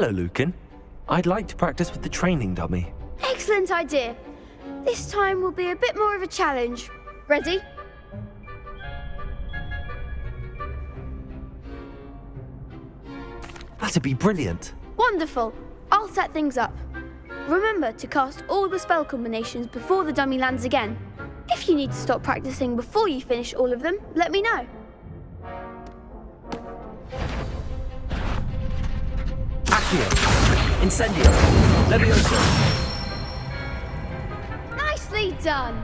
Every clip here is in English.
Hello, Lucan. I'd like to practice with the training dummy. Excellent idea. This time will be a bit more of a challenge. Ready? That'd be brilliant. Wonderful. I'll set things up. Remember to cast all the spell combinations before the dummy lands again. If you need to stop practicing before you finish all of them, let me know. Aquí, incendio, levioso. Nicely done.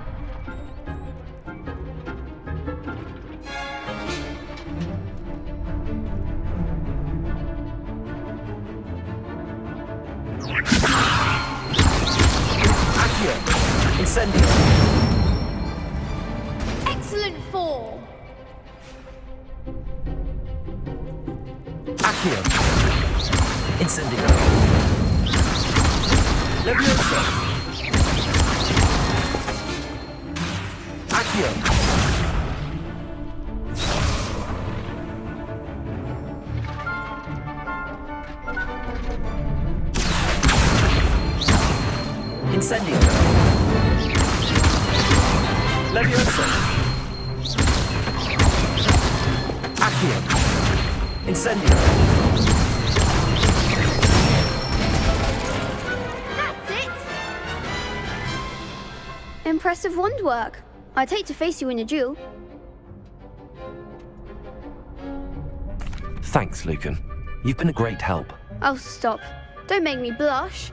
Aquí, incendio. Excellent form. Aquí, incendio. Levioso. Aquí. Incendio. Levioso. Aquí. Incendio. That's it. Impressive wand work. I'd hate to face you in a duel. Thanks, Lucan. You've been a great help. Oh, stop. Don't make me blush.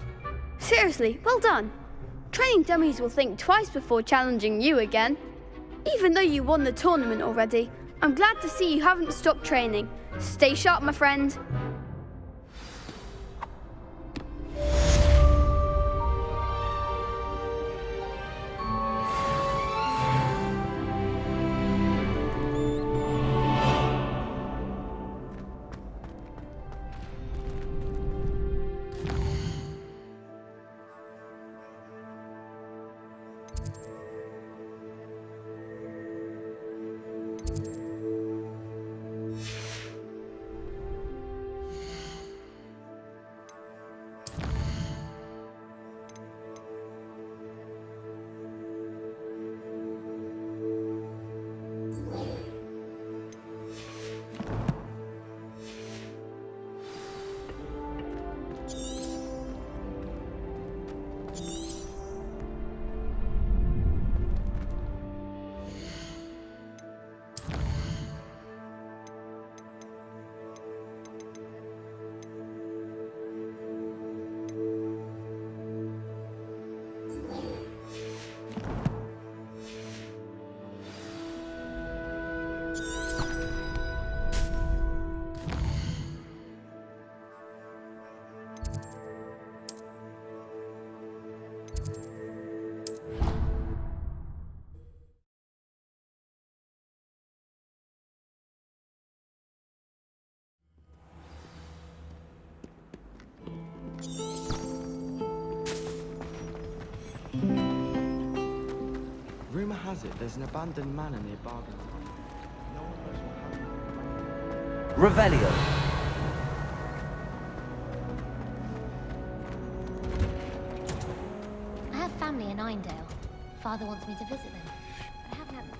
Seriously, well done. Training dummies will think twice before challenging you again. Even though you won the tournament already, I'm glad to see you haven't stopped training. Stay sharp, my friend. Rumour has it there's an abandoned manor near Bargain. No one knows what happened. Revelio. I have family in Irondale. Father wants me to visit them, but I haven't had the time.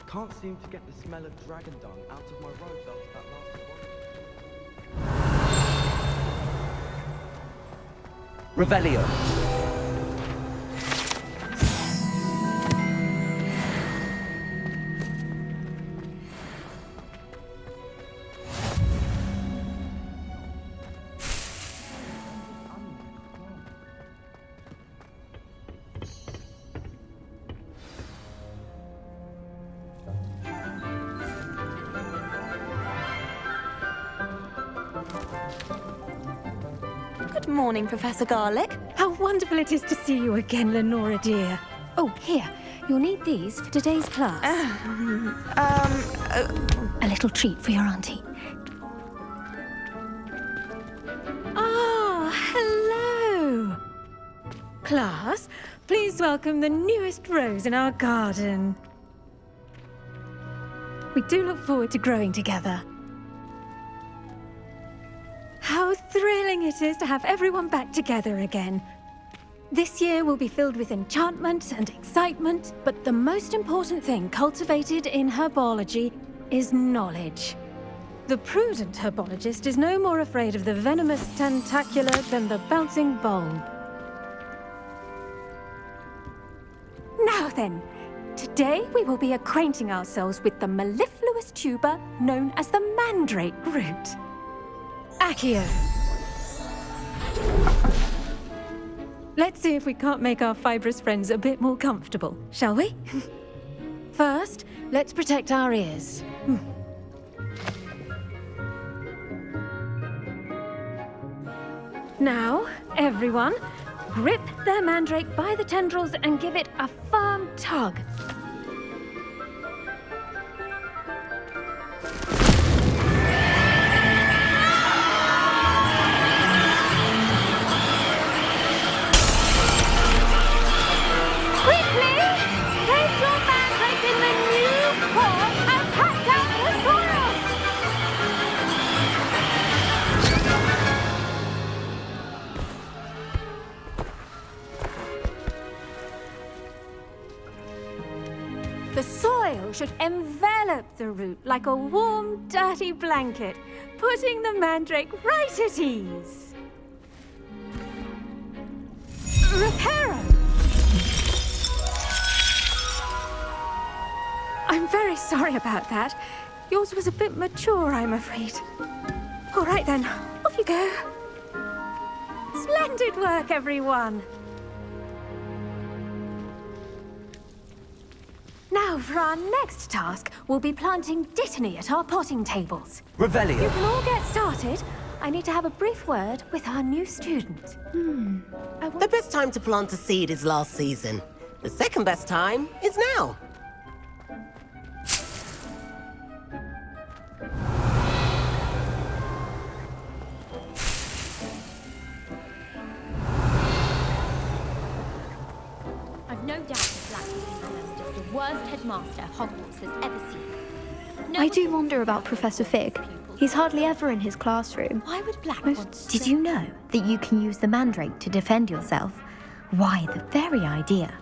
Can't seem to get the smell of dragon dung out of my robes after that last voyage. Revelio. Good morning, Professor Garlick. How wonderful it is to see you again, Lenora dear. Oh, here. You'll need these for today's class. A little treat for your auntie. Ah, hello. Class, please welcome the newest rose in our garden. We do look forward to growing together. How thrilling it is to have everyone back together again. This year will be filled with enchantment and excitement, but the most important thing cultivated in herbology is knowledge. The prudent herbologist is no more afraid of the venomous tentacula than the bouncing bulb. Now then, today we will be acquainting ourselves with the mellifluous tuber known as the Mandrake root. Aquí. Let's see if we can't make our fibrous friends a bit more comfortable, shall we? First, let's protect our ears. Now, everyone, grip their mandrake by the tendrils and give it a firm tug. Quickly, place your mandrake in the new pot and pat down the soil. The soil should envelop the root like a warm, dirty blanket, putting the mandrake right at ease. Reparo! I'm very sorry about that. Yours was a bit mature, I'm afraid. All right then, off you go. Splendid work, everyone. Now, for our next task, we'll be planting dittany at our potting tables. Revelio. You can all get started. I need to have a brief word with our new student. The best time to plant a seed is last season. The second best time is now. I've no doubt that Black is the worst headmaster Hogwarts has ever seen. I do wonder about Professor Fig. He's hardly ever in his classroom. Why would Black want to... Did you know that you can use the Mandrake to defend yourself? Why, the very idea.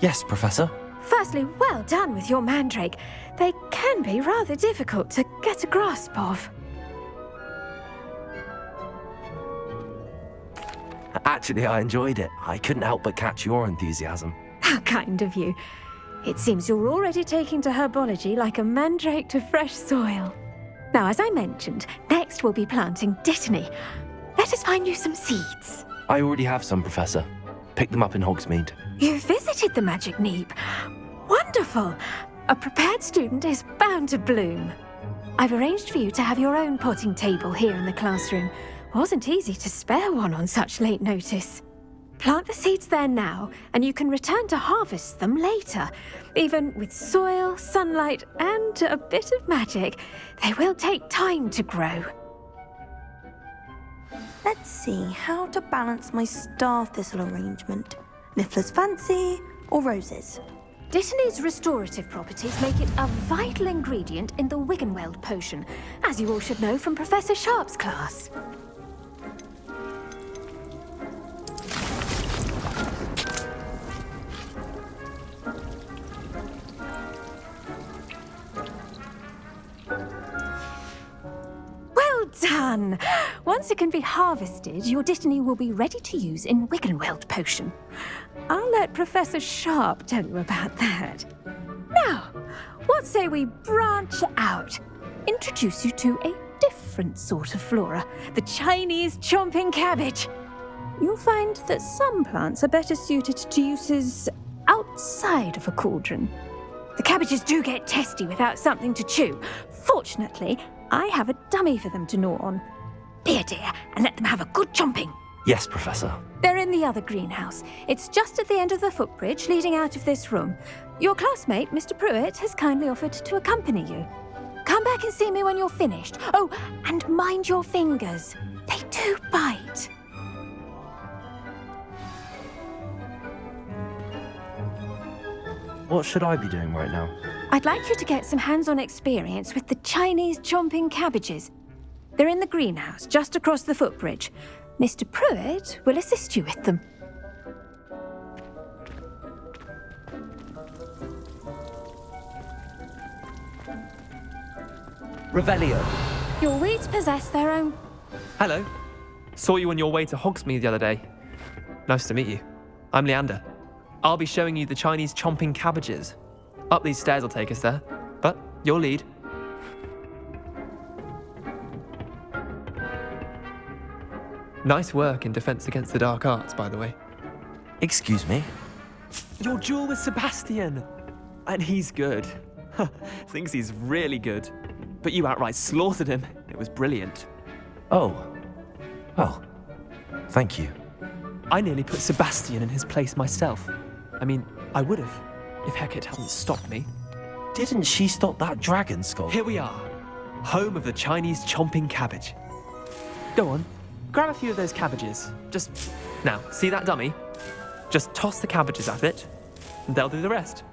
Yes, Professor. Firstly, well done with your mandrake. They can be rather difficult to get a grasp of. Actually, I enjoyed it. I couldn't help but catch your enthusiasm. How kind of you. It seems you're already taking to herbology like a mandrake to fresh soil. Now, as I mentioned, next we'll be planting dittany. Let us find you some seeds. I already have some, Professor. Picked them up in Hogsmeade. You visited the Magic Neep. Wonderful! A prepared student is bound to bloom. I've arranged for you to have your own potting table here in the classroom. Wasn't easy to spare one on such late notice. Plant the seeds there now, and you can return to harvest them later. Even with soil, sunlight, and a bit of magic, they will take time to grow. Let's see how to balance my star thistle arrangement. Niffler's fancy or roses? Dittany's restorative properties make it a vital ingredient in the Wiggenweld potion, as you all should know from Professor Sharp's class. Well done! Once it can be harvested, your dittany will be ready to use in Wiggenweld potion. I'll let Professor Sharp tell you about that. Now, what say we branch out? Introduce you to a different sort of flora, the Chinese chomping cabbage. You'll find that some plants are better suited to uses outside of a cauldron. The cabbages do get testy without something to chew. Fortunately, I have a dummy for them to gnaw on. Here, dear, and let them have a good chomping. Yes, Professor. They're in the other greenhouse. It's just at the end of the footbridge leading out of this room. Your classmate, Mr. Pruitt, has kindly offered to accompany you. Come back and see me when you're finished. Oh, and mind your fingers. They do bite. What should I be doing right now? I'd like you to get some hands-on experience with the Chinese chomping cabbages. They're in the greenhouse, just across the footbridge. Mr. Pruitt will assist you with them. Revelio. Your weeds possess their own... Hello. Saw you on your way to Hogsmeade the other day. Nice to meet you. I'm Leander. I'll be showing you the Chinese chomping cabbages. Up these stairs will take us there, but you'll lead. Nice work in Defense Against the Dark Arts, by the way. Excuse me? Your duel with Sebastian! And he's good. Thinks he's really good. But you outright slaughtered him. It was brilliant. Oh. Well, thank you. I nearly put Sebastian in his place myself. I mean, I would have, if Hecate hadn't stopped me. Didn't she stop that dragon skull? Here we are, home of the Chinese chomping cabbage. Go on, grab a few of those cabbages. Now, see that dummy? Just toss the cabbages at it, and they'll do the rest.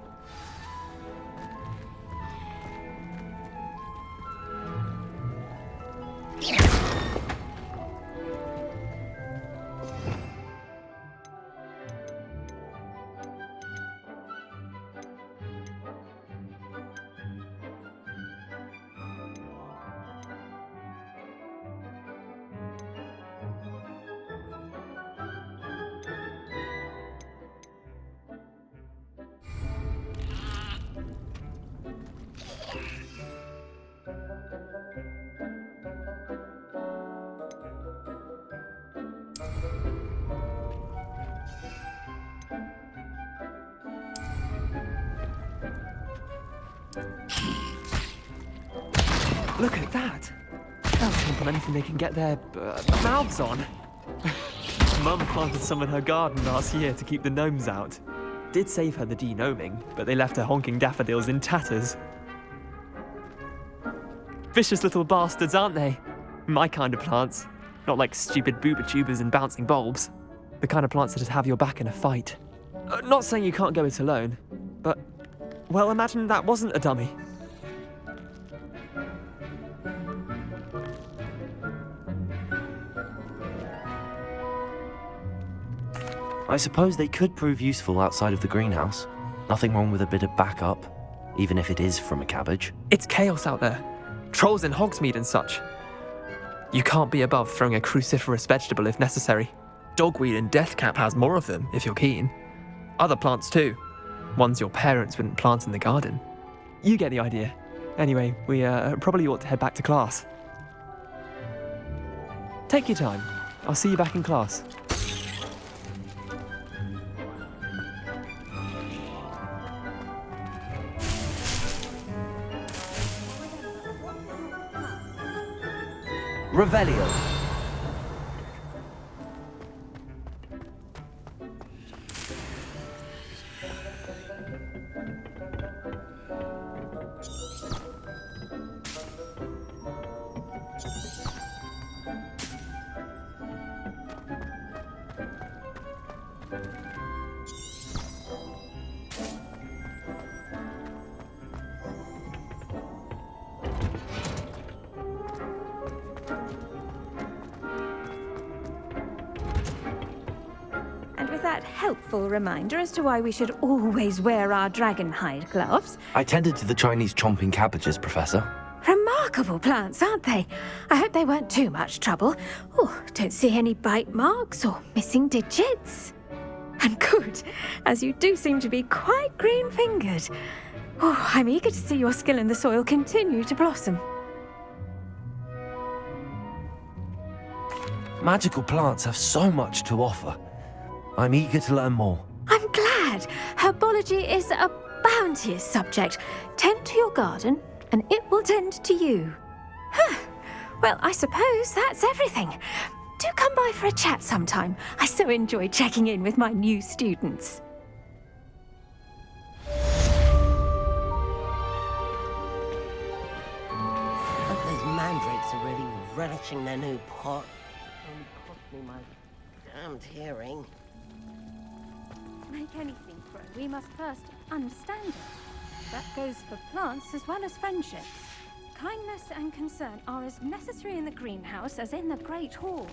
Look at that! They'll chomp on anything they can get their mouths on. Mum planted some in her garden last year to keep the gnomes out. Did save her the de-gnoming, but they left her honking daffodils in tatters. Vicious little bastards, aren't they? My kind of plants. Not like stupid booba tubers and bouncing bulbs. The kind of plants that'd have your back in a fight. Not saying you can't go it alone, but, well, imagine that wasn't a dummy. I suppose they could prove useful outside of the greenhouse. Nothing wrong with a bit of backup, even if it is from a cabbage. It's chaos out there. Trolls in Hogsmeade and such. You can't be above throwing a cruciferous vegetable if necessary. Dogweed and deathcap has more of them, if you're keen. Other plants too. Ones your parents wouldn't plant in the garden. You get the idea. Anyway, we probably ought to head back to class. Take your time. I'll see you back in class. Revelio. That helpful reminder as to why we should always wear our dragon hide gloves. I tended to the Chinese chomping cabbages, Professor. Remarkable plants, aren't they? I hope they weren't too much trouble. Oh, don't see any bite marks or missing digits. And good, as you do seem to be quite green-fingered. Oh, I'm eager to see your skill in the soil continue to blossom. Magical plants have so much to offer. I'm eager to learn more. I'm glad. Herbology is a bounteous subject. Tend to your garden, and it will tend to you. Well, I suppose that's everything. Do come by for a chat sometime. I so enjoy checking in with my new students. Hope those mandrakes are really relishing their new pot. Only cost me my damned hearing. To make anything grow, we must first understand it. That goes for plants as well as friendships. Kindness and concern are as necessary in the greenhouse as in the Great Hall.